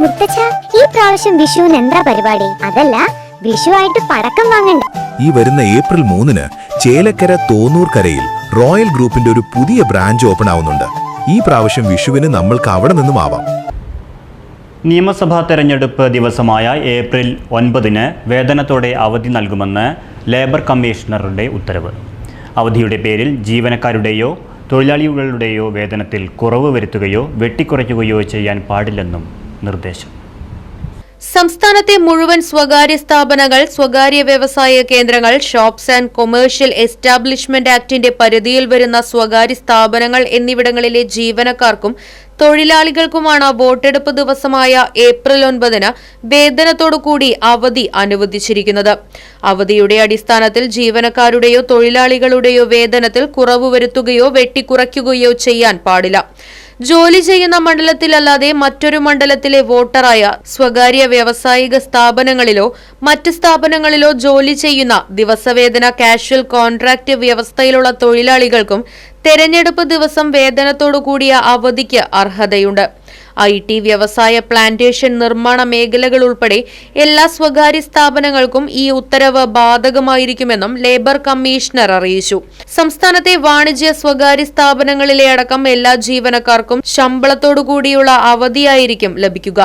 മുത്തച്ഛ, ഈ പ്രാവശ്യം വിഷുവിന് എന്താ പരിപാടി? അതല്ല, വിഷുവായിട്ട് പടക്കം വാങ്ങണ്ട. ഈ വരുന്ന ഏപ്രിൽ 3-ന് ചേലക്കര തോന്നൂർക്കരയിൽ റോയൽ ഗ്രൂപ്പിന്റെ ഒരു പുതിയ ബ്രാഞ്ച് ഓപ്പൺ ആവുന്നുണ്ട്. ഈ പ്രാവശ്യം വിഷുവിന് നമ്മൾക്ക് അവിടെ നിന്നും ആവാം. നിയമസഭാ തെരഞ്ഞെടുപ്പ് ദിവസമായ ഏപ്രിൽ 9-ന് വേതനത്തോടെ അവധി നൽകുമെന്ന് ലേബർ കമ്മീഷണറുടെ ഉത്തരവ്. അവധിയുടെ പേരിൽ ജീവനക്കാരുടെയോ തൊഴിലാളികളുടെയോ വേതനത്തിൽ കുറവ് വരുത്തുകയോ വെട്ടിക്കുറയ്ക്കുകയോ ചെയ്യാൻ പാടില്ലെന്നും നിർദ്ദേശം. സംസ്ഥാനത്തെ മുഴുവൻ സ്വകാര്യ സ്ഥാപനങ്ങൾ, സ്വകാര്യ വ്യവസായ കേന്ദ്രങ്ങൾ, ഷോപ്സ് ആൻഡ് കൊമേഴ്ഷ്യൽ എസ്റ്റാബ്ലിഷ്മെന്റ് ആക്ടിന്റെ പരിധിയിൽ വരുന്ന സ്വകാര്യ സ്ഥാപനങ്ങൾ എന്നിവിടങ്ങളിലെ ജീവനക്കാർക്കും തൊഴിലാളികൾക്കുമാണ് വോട്ടെടുപ്പ് ദിവസമായ ഏപ്രിൽ 9-ന് വേതനത്തോടുകൂടി അവധി അനുവദിച്ചിരിക്കുന്നത്. അവധിയുടെ അടിസ്ഥാനത്തിൽ ജീവനക്കാരുടെയോ തൊഴിലാളികളുടെയോ വേതനത്തിൽ കുറവ് വരുത്തുകയോ വെട്ടിക്കുറയ്ക്കുകയോ ചെയ്യാൻ പാടില്ല. ജോലി ചെയ്യുന്ന മണ്ഡലത്തിലല്ലാതെ മറ്റൊരു മണ്ഡലത്തിലെ വോട്ടറായ സ്വകാര്യ വ്യാവസായിക സ്ഥാപനങ്ങളിലോ മറ്റ് സ്ഥാപനങ്ങളിലോ ജോലി ചെയ്യുന്ന ദിവസവേതന കാഷ്വൽ കോൺട്രാക്ട് വ്യവസ്ഥയിലുള്ള തൊഴിലാളികൾക്കും തെരഞ്ഞെടുപ്പ് ദിവസം വേതനത്തോടുകൂടിയ അവധിക്ക് അർഹതയുണ്ട്. IT, വ്യവസായ, പ്ലാന്റേഷൻ, നിർമ്മാണ മേഖലകൾ ഉൾപ്പെടെ എല്ലാ സ്വകാര്യ സ്ഥാപനങ്ങൾക്കും ഈ ഉത്തരവ് ബാധകമായിരിക്കുമെന്നും ലേബർ കമ്മീഷണർ അറിയിച്ചു. സംസ്ഥാനത്തെ വാണിജ്യ സ്വകാര്യ സ്ഥാപനങ്ങളിലെ അടക്കം എല്ലാ ജീവനക്കാർക്കും ശമ്പളത്തോടുകൂടിയുള്ള അവധിയായിരിക്കും ലഭിക്കുക.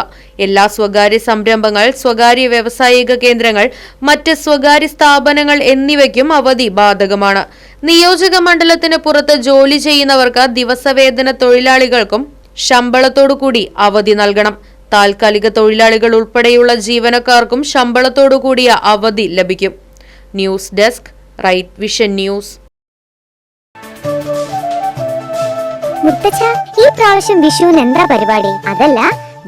എല്ലാ സ്വകാര്യ സംരംഭങ്ങൾ, സ്വകാര്യ വ്യാവസായിക കേന്ദ്രങ്ങൾ, മറ്റ് സ്വകാര്യ സ്ഥാപനങ്ങൾ എന്നിവയ്ക്കും അവധി ബാധകമാണ്. നിയോജക മണ്ഡലത്തിന് പുറത്ത് ജോലി ചെയ്യുന്നവർക്ക് ദിവസവേതന തൊഴിലാളികൾക്കും ശമ്പളത്തോടുകൂടി അവധി നൽകണം. താൽക്കാലിക തൊഴിലാളികൾ ഉൾപ്പെടെയുള്ള ജീവനക്കാർക്കും ശമ്പളത്തോടുകൂടിയ അവധി ലഭിക്കും. News desk, Right Vision News. മുത്തച്ഛ, ഈ പ്രാവശ്യം വിഷുവിന് എന്താ പരിപാടി? അതല്ല,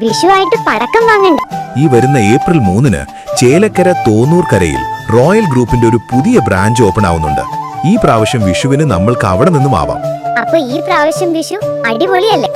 വിഷുവായിട്ട് പടക്കം വാങ്ങണ്ട. ഈ വരുന്ന ഏപ്രിൽ 3-ന് ചേലക്കര തോന്നൂർക്കരയിൽ റോയൽ ഗ്രൂപ്പിന്റെ ഒരു പുതിയ ബ്രാഞ്ച് ഓപ്പൺ ആവുന്നുണ്ട്. ഈ പ്രാവശ്യം വിഷുവിന് നമ്മൾക്ക് അവിടെ നിന്നും ആവാം. അപ്പൊ ഈ പ്രാവശ്യം വിഷു അടിപൊളിയല്ലേ?